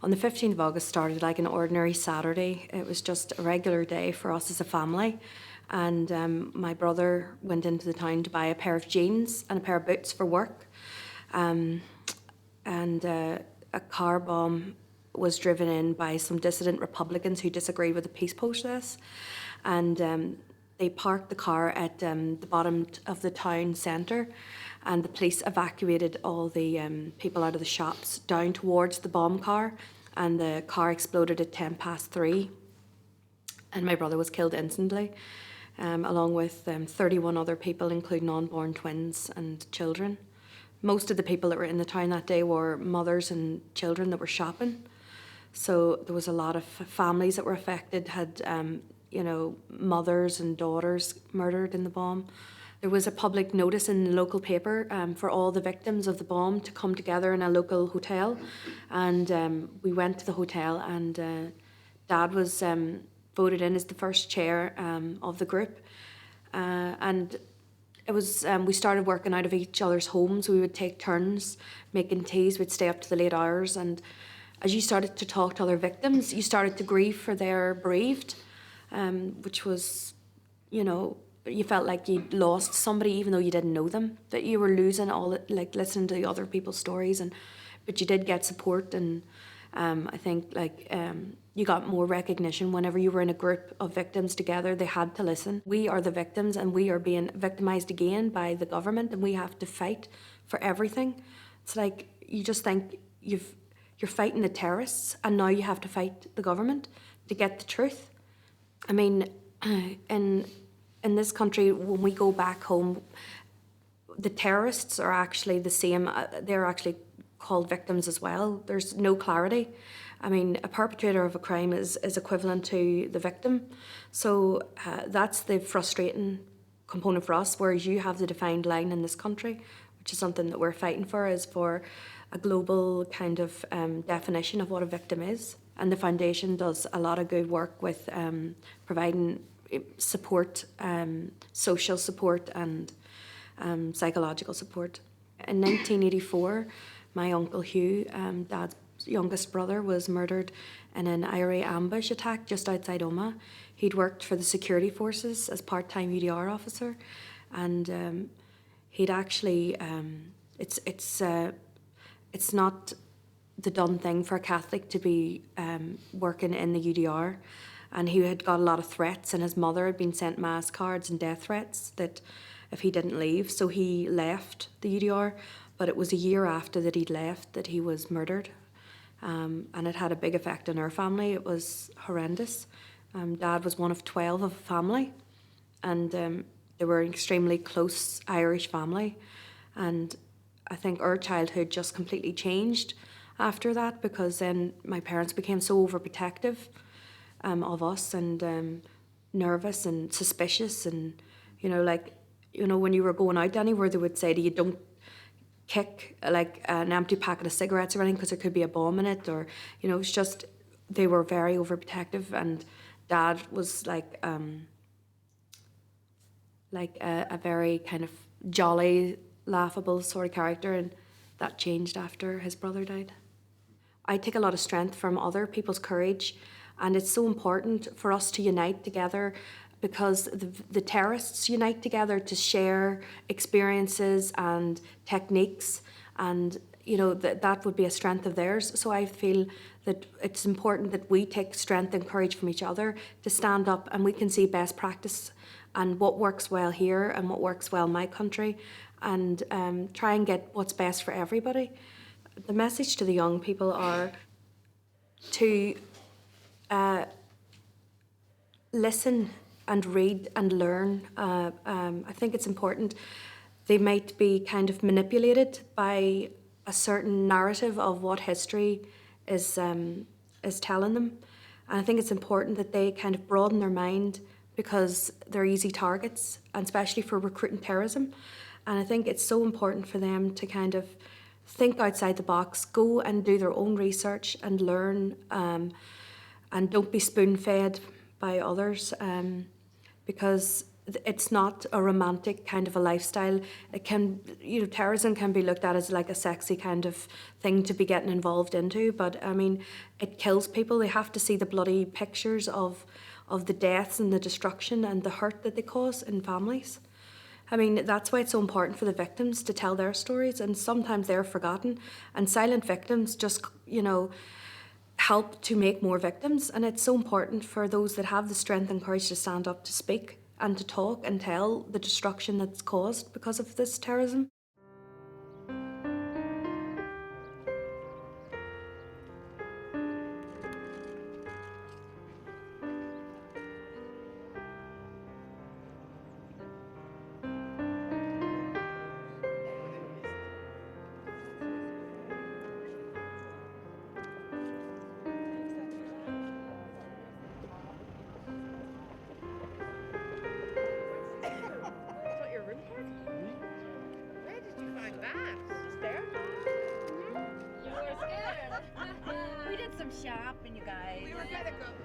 On the 15th of August started like an ordinary Saturday. It was just a regular day for us as a family. And my brother went into the town to buy a pair of jeans and a pair of boots for work. A car bomb was driven in by some dissident Republicans who disagreed with the peace process. And they parked the car at the bottom of the town centre, and the police evacuated all the people out of the shops down towards the bomb car, and the car exploded at 3:10, and my brother was killed instantly, along with 31 other people, including unborn twins and children. Most of the people that were in the town that day were mothers and children that were shopping. So there was a lot of families that were affected, had mothers and daughters murdered in the bomb. There was a public notice in the local paper for all the victims of the bomb to come together in a local hotel. And we went to the hotel, and Dad was voted in as the first chair of the group. And it was we started working out of each other's homes. We would take turns making teas. We'd stay up to the late hours. And as you started to talk to other victims, you started to grieve for their bereaved, which was, you felt like you'd lost somebody even though you didn't know them, that you were losing all, like listening to the other people's stories, but you did get support, and I think you got more recognition whenever you were in a group of victims together. They had to listen. We are the victims, and we are being victimised again by the government, and we have to fight for everything. It's like you just think you're fighting the terrorists, and now you have to fight the government to get the truth. I mean, in this country, when we go back home, the terrorists are actually the same. They're actually called victims as well. There's no clarity. I mean, a perpetrator of a crime is equivalent to the victim. So that's the frustrating component for us, whereas you have the defined line in this country, which is something that we're fighting for, is for a global kind of definition of what a victim is. And the foundation does a lot of good work with providing support, social support and psychological support. In 1984, my uncle Hugh, Dad's youngest brother, was murdered in an IRA ambush attack just outside Omagh. He'd worked for the security forces as part-time UDR officer, and he'd actually, it's not the done thing for a Catholic to be working in the UDR. And he had got a lot of threats, and his mother had been sent mass cards and death threats that if he didn't leave. So he left the UDR, but it was a year after that he'd left that he was murdered. And it had a big effect on our family. It was horrendous. Dad was one of 12 of a family, and they were an extremely close Irish family. And I think our childhood just completely changed after that, because then my parents became so overprotective of us, and nervous and suspicious, and when you were going out anywhere, they would say to you, don't kick like an empty packet of cigarettes or anything because there could be a bomb in it, or it's just, they were very overprotective. And Dad was like a very kind of jolly, laughable sort of character, and that changed after his brother died. I take a lot of strength from other people's courage, and it's so important for us to unite together, because the terrorists unite together to share experiences and techniques, and that would be a strength of theirs. So I feel that it's important that we take strength and courage from each other to stand up, and we can see best practice and what works well here and what works well in my country, and try and get what's best for everybody. The message to the young people are to listen and read and learn. I think it's important. They might be kind of manipulated by a certain narrative of what history is telling them. And I think it's important that they kind of broaden their mind, because they're easy targets, and especially for recruiting terrorism. And I think it's so important for them to kind of think outside the box, go and do their own research and learn, and don't be spoon-fed by others, because it's not a romantic kind of a lifestyle. It can, terrorism can be looked at as like a sexy kind of thing to be getting involved into, but I mean, it kills people. They have to see the bloody pictures of the deaths and the destruction and the hurt that they cause in families. I mean, that's why it's so important for the victims to tell their stories, and sometimes they're forgotten, and silent victims just, help to make more victims. And it's so important for those that have the strength and courage to stand up to speak and to talk and tell the destruction that's caused because of this terrorism. Shopping, you guys. We were gonna go.